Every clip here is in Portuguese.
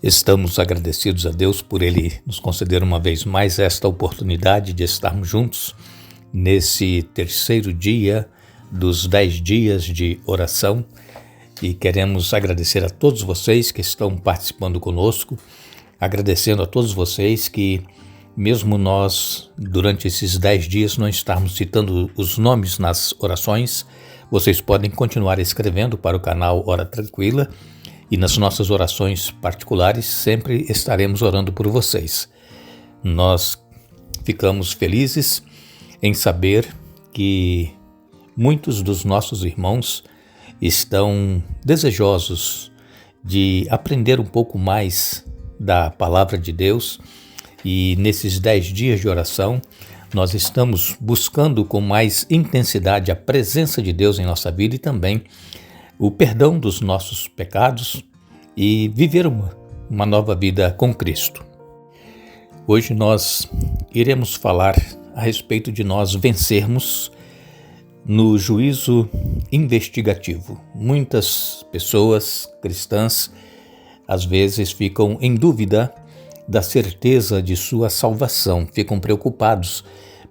Estamos agradecidos a Deus por Ele nos conceder uma vez mais esta oportunidade de estarmos juntos nesse terceiro dia dos 10 dias de oração e queremos agradecer a todos vocês que estão participando conosco, agradecendo a todos vocês que mesmo nós durante esses 10 dias não estarmos citando os nomes nas orações, vocês podem continuar escrevendo para o canal Hora Tranquila. E nas nossas orações particulares sempre estaremos orando por vocês. Nós ficamos felizes em saber que muitos dos nossos irmãos estão desejosos de aprender um pouco mais da Palavra de Deus e nesses 10 dias de oração nós estamos buscando com mais intensidade a presença de Deus em nossa vida e também o perdão dos nossos pecados e viver uma nova vida com Cristo. Hoje nós iremos falar a respeito de nós vencermos no juízo investigativo. Muitas pessoas cristãs às vezes ficam em dúvida da certeza de sua salvação, ficam preocupados,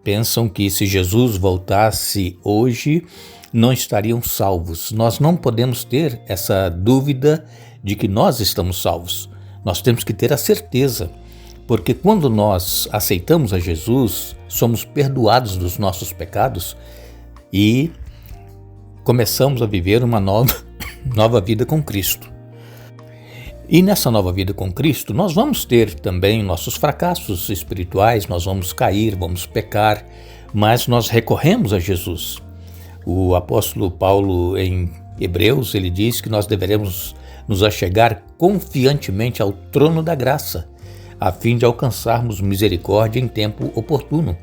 pensam que se Jesus voltasse hoje, não estariam salvos. Nós não podemos ter essa dúvida de que nós estamos salvos. Nós temos que ter a certeza, porque quando nós aceitamos a Jesus, somos perdoados dos nossos pecados e começamos a viver uma nova vida com Cristo. E nessa nova vida com Cristo, nós vamos ter também nossos fracassos espirituais, nós vamos cair, vamos pecar, mas nós recorremos a Jesus. O apóstolo Paulo, em Hebreus, ele diz que nós deveremos nos achegar confiantemente ao trono da graça, a fim de alcançarmos misericórdia em tempo oportuno.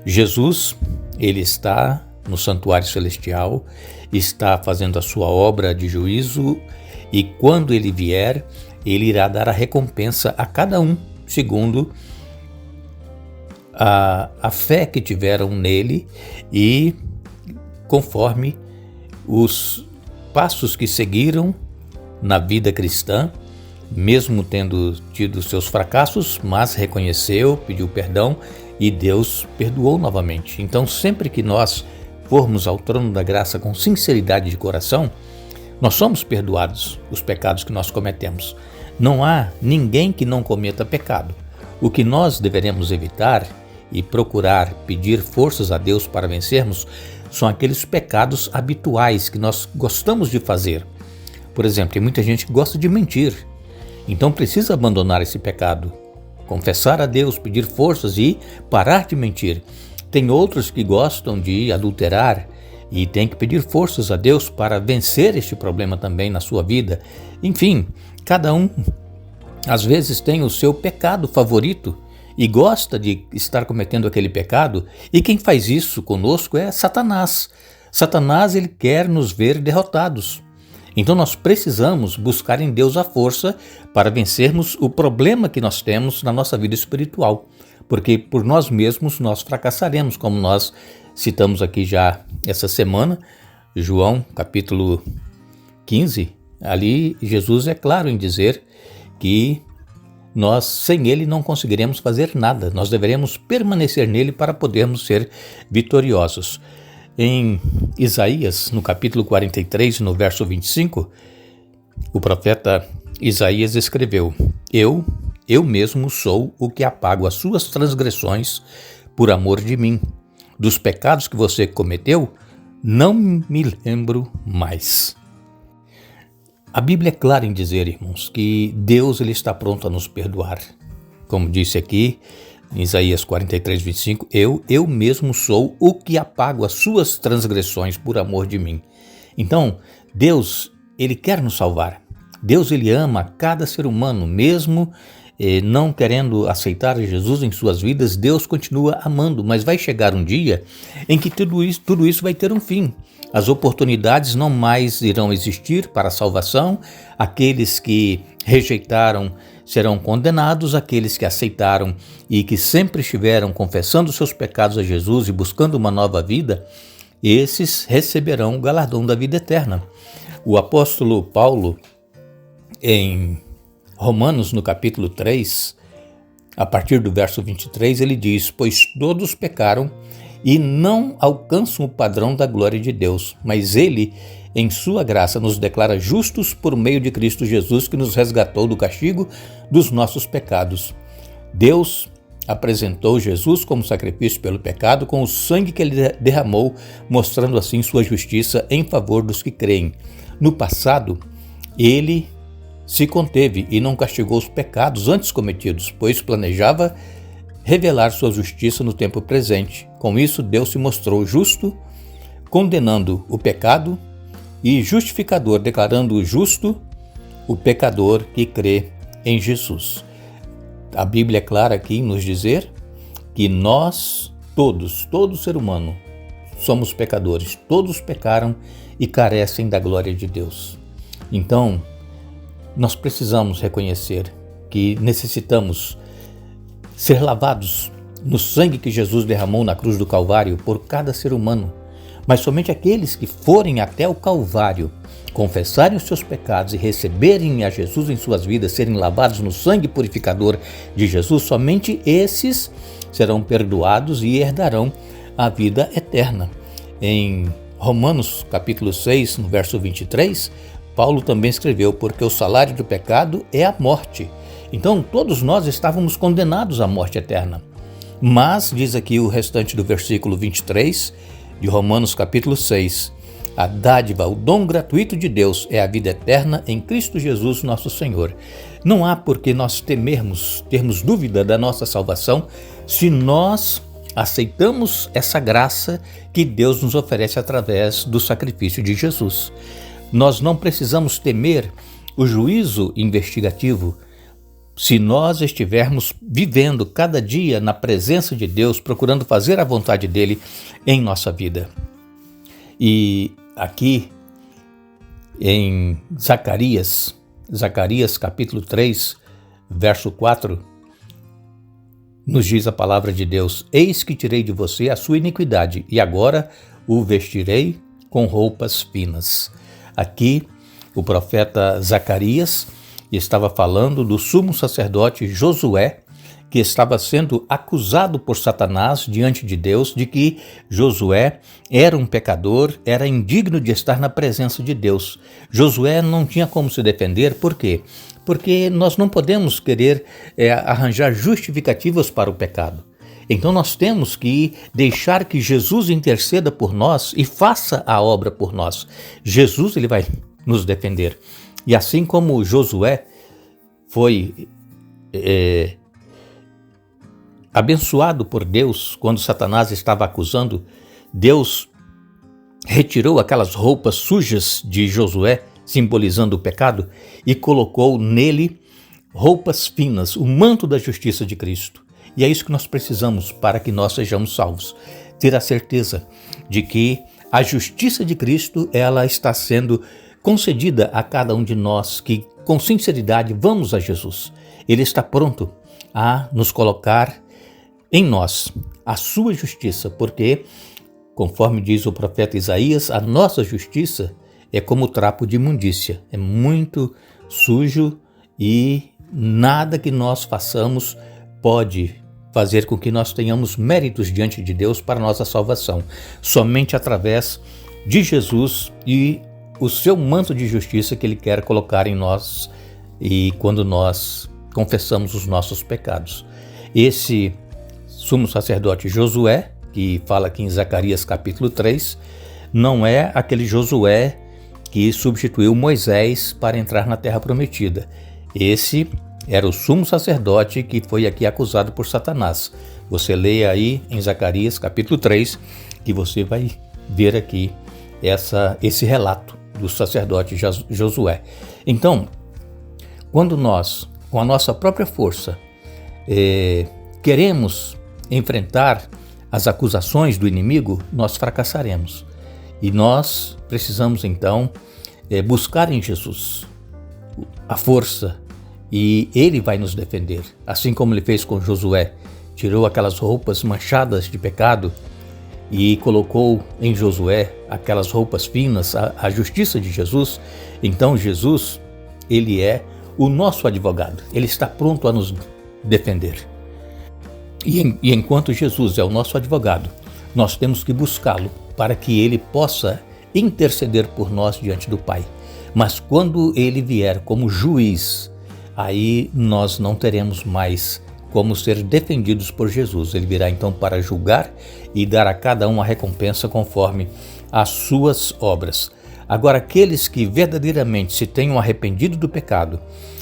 Jesus, ele está no santuário celestial, está fazendo a sua obra de juízo e quando ele vier, ele irá dar a recompensa a cada um, segundo a fé que tiveram nele e conforme os passos que seguiram na vida cristã, mesmo tendo tido seus fracassos, mas reconheceu, pediu perdão e Deus perdoou novamente. Então, sempre que nós formos ao trono da graça com sinceridade de coração, nós somos perdoados os pecados que nós cometemos. Não há ninguém que não cometa pecado. O que nós deveremos evitar e procurar pedir forças a Deus para vencermos são aqueles pecados habituais que nós gostamos de fazer. Por exemplo, tem muita gente que gosta de mentir. Então precisa abandonar esse pecado, confessar a Deus, pedir forças e parar de mentir. Tem outros que gostam de adulterar e tem que pedir forças a Deus para vencer este problema também na sua vida. Enfim, cada um às vezes tem o seu pecado favorito e gosta de estar cometendo aquele pecado, e quem faz isso conosco é Satanás. Satanás, ele quer nos ver derrotados. Então nós precisamos buscar em Deus a força para vencermos o problema que nós temos na nossa vida espiritual, porque por nós mesmos nós fracassaremos, como nós citamos aqui já essa semana, João capítulo 15, ali Jesus é claro em dizer que nós sem ele não conseguiremos fazer nada, nós deveremos permanecer nele para podermos ser vitoriosos. Em Isaías, no capítulo 43, no verso 25, o profeta Isaías escreveu: Eu mesmo sou o que apago as suas transgressões por amor de mim. Dos pecados que você cometeu, não me lembro mais. A Bíblia é clara em dizer, irmãos, que Deus ele está pronto a nos perdoar. Como disse aqui, em Isaías 43, 25, eu mesmo sou o que apago as suas transgressões por amor de mim. Então, Deus, ele quer nos salvar. Deus, ele ama cada ser humano, mesmo não querendo aceitar Jesus em suas vidas, Deus continua amando, mas vai chegar um dia em que tudo isso vai ter um fim. As oportunidades não mais irão existir para a salvação, aqueles que rejeitaram serão condenados, aqueles que aceitaram e que sempre estiveram confessando seus pecados a Jesus e buscando uma nova vida, esses receberão o galardão da vida eterna. O apóstolo Paulo, em Romanos, no capítulo 3, a partir do verso 23, ele diz: pois todos pecaram e não alcançam o padrão da glória de Deus, mas ele, em sua graça, nos declara justos por meio de Cristo Jesus, que nos resgatou do castigo dos nossos pecados. Deus apresentou Jesus como sacrifício pelo pecado com o sangue que ele derramou, mostrando assim sua justiça em favor dos que creem. No passado, ele se conteve e não castigou os pecados antes cometidos, pois planejava revelar sua justiça no tempo presente. Com isso, Deus se mostrou justo, condenando o pecado, e justificador, declarando justo o pecador que crê em Jesus. A Bíblia é clara aqui em nos dizer que nós, todo ser humano, somos pecadores. Todos pecaram e carecem da glória de Deus. Então, nós precisamos reconhecer que necessitamos ser lavados no sangue que Jesus derramou na cruz do Calvário por cada ser humano. Mas somente aqueles que forem até o Calvário, confessarem os seus pecados e receberem a Jesus em suas vidas, serem lavados no sangue purificador de Jesus, somente esses serão perdoados e herdarão a vida eterna. Em Romanos capítulo 6, no verso 23, Paulo também escreveu: porque o salário do pecado é a morte. Então todos nós estávamos condenados à morte eterna. Mas, diz aqui o restante do versículo 23 de Romanos capítulo 6, a dádiva, o dom gratuito de Deus é a vida eterna em Cristo Jesus nosso Senhor. Não há por que nós termos dúvida da nossa salvação se nós aceitamos essa graça que Deus nos oferece através do sacrifício de Jesus. Nós não precisamos temer o juízo investigativo se nós estivermos vivendo cada dia na presença de Deus, procurando fazer a vontade dele em nossa vida. E aqui em Zacarias capítulo 3, verso 4, nos diz a palavra de Deus: eis que tirei de você a sua iniquidade, e agora o vestirei com roupas finas. Aqui o profeta Zacarias estava falando do sumo sacerdote Josué, que estava sendo acusado por Satanás diante de Deus de que Josué era um pecador, era indigno de estar na presença de Deus. Josué não tinha como se defender, por quê? Porque nós não podemos querer arranjar justificativas para o pecado. Então nós temos que deixar que Jesus interceda por nós e faça a obra por nós. Jesus, ele vai nos defender. E assim como Josué foi abençoado por Deus quando Satanás estava acusando, Deus retirou aquelas roupas sujas de Josué, simbolizando o pecado, e colocou nele roupas finas, o manto da justiça de Cristo. E é isso que nós precisamos para que nós sejamos salvos. Ter a certeza de que a justiça de Cristo, ela está sendo concedida a cada um de nós que, com sinceridade, vamos a Jesus. Ele está pronto a nos colocar em nós a sua justiça, porque, conforme diz o profeta Isaías, a nossa justiça é como trapo de imundícia, é muito sujo e nada que nós façamos pode fazer com que nós tenhamos méritos diante de Deus para nossa salvação. Somente através de Jesus e o seu manto de justiça que ele quer colocar em nós e quando nós confessamos os nossos pecados. Esse sumo sacerdote Josué, que fala aqui em Zacarias capítulo 3, não é aquele Josué que substituiu Moisés para entrar na terra prometida. Esse era o sumo sacerdote que foi aqui acusado por Satanás. Você leia aí em Zacarias capítulo 3, que você vai ver aqui esse relato do sacerdote Josué. Então, quando nós, com a nossa própria força, queremos enfrentar as acusações do inimigo, nós fracassaremos. E nós precisamos, então, buscar em Jesus a força, e ele vai nos defender, assim como ele fez com Josué. Tirou aquelas roupas manchadas de pecado e colocou em Josué aquelas roupas finas, a justiça de Jesus. Então Jesus, ele é o nosso advogado. Ele está pronto a nos defender. E enquanto Jesus é o nosso advogado, nós temos que buscá-lo para que ele possa interceder por nós diante do Pai. Mas quando ele vier como juiz, aí nós não teremos mais como ser defendidos por Jesus. Ele virá então para julgar e dar a cada um a recompensa conforme as suas obras. Agora, aqueles que verdadeiramente se tenham arrependido do pecado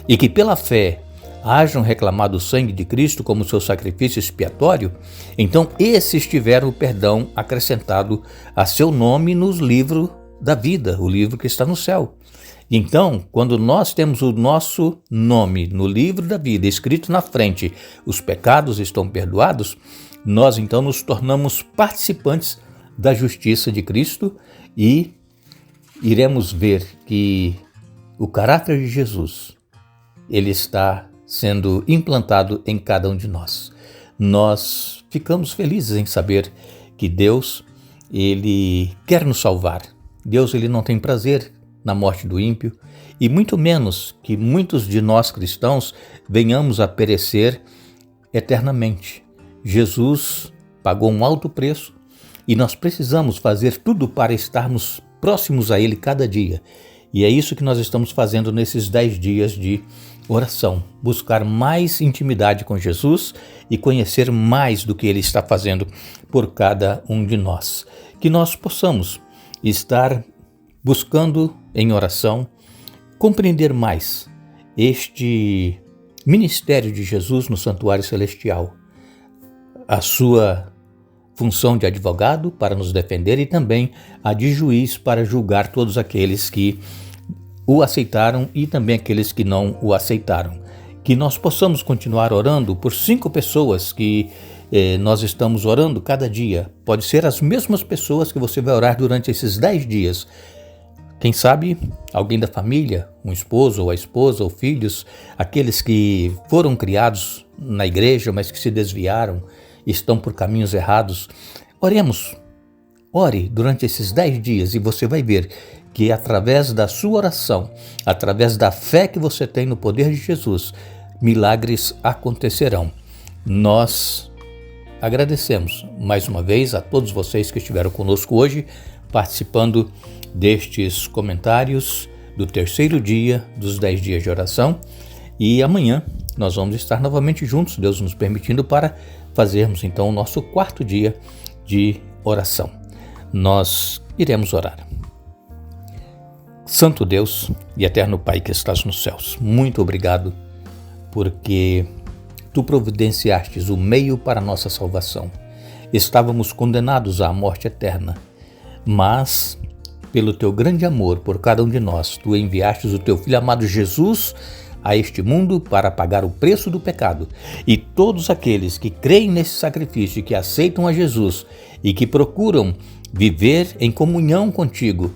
e que pela fé hajam reclamado o sangue de Cristo como seu sacrifício expiatório, então esses tiveram o perdão acrescentado a seu nome nos livros da vida, o livro que está no céu. Então, quando nós temos o nosso nome no livro da vida, escrito na frente, os pecados estão perdoados, nós então nos tornamos participantes da justiça de Cristo e iremos ver que o caráter de Jesus, ele está sendo implantado em cada um de nós. Nós ficamos felizes em saber que Deus, ele quer nos salvar. Deus, ele não tem prazer na morte do ímpio, e muito menos que muitos de nós cristãos venhamos a perecer eternamente. Jesus pagou um alto preço e nós precisamos fazer tudo para estarmos próximos a Ele cada dia. E é isso que nós estamos fazendo nesses 10 dias de oração. Buscar mais intimidade com Jesus e conhecer mais do que Ele está fazendo por cada um de nós. Que nós possamos estar buscando em oração compreender mais este ministério de Jesus no santuário celestial, a sua função de advogado para nos defender e também a de juiz para julgar todos aqueles que o aceitaram e também aqueles que não o aceitaram. Que nós possamos continuar orando por 5 pessoas que nós estamos orando cada dia. Pode ser as mesmas pessoas que você vai orar durante esses 10 dias. Quem sabe alguém da família, um esposo ou a esposa ou filhos, aqueles que foram criados na igreja, mas que se desviaram, estão por caminhos errados. Oremos, ore durante esses 10 dias e você vai ver que através da sua oração, através da fé que você tem no poder de Jesus, milagres acontecerão. Nós agradecemos mais uma vez a todos vocês que estiveram conosco hoje, participando destes comentários do terceiro dia dos 10 dias de oração, e amanhã nós vamos estar novamente juntos, Deus nos permitindo, para fazermos então o nosso 4º dia de oração. Nós iremos orar. Santo Deus e eterno Pai que estás nos céus, muito obrigado porque Tu providenciastes o meio para a nossa salvação. Estávamos condenados à morte eterna, mas pelo Teu grande amor por cada um de nós, Tu enviastes o Teu Filho amado Jesus a este mundo para pagar o preço do pecado. E todos aqueles que creem nesse sacrifício, que aceitam a Jesus e que procuram viver em comunhão contigo,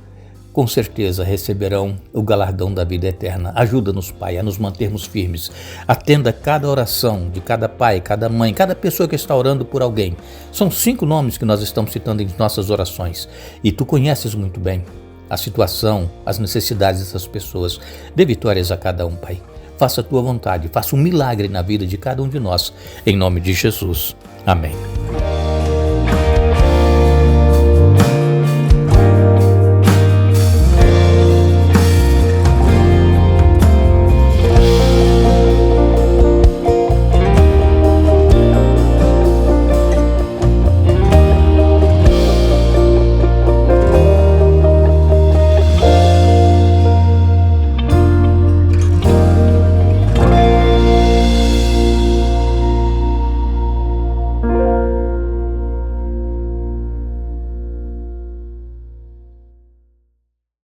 com certeza receberão o galardão da vida eterna. Ajuda-nos, Pai, a nos mantermos firmes. Atenda cada oração de cada pai, cada mãe, cada pessoa que está orando por alguém. São 5 nomes que nós estamos citando em nossas orações. E Tu conheces muito bem a situação, as necessidades dessas pessoas. Dê vitórias a cada um, Pai. Faça a Tua vontade, faça um milagre na vida de cada um de nós. Em nome de Jesus. Amém.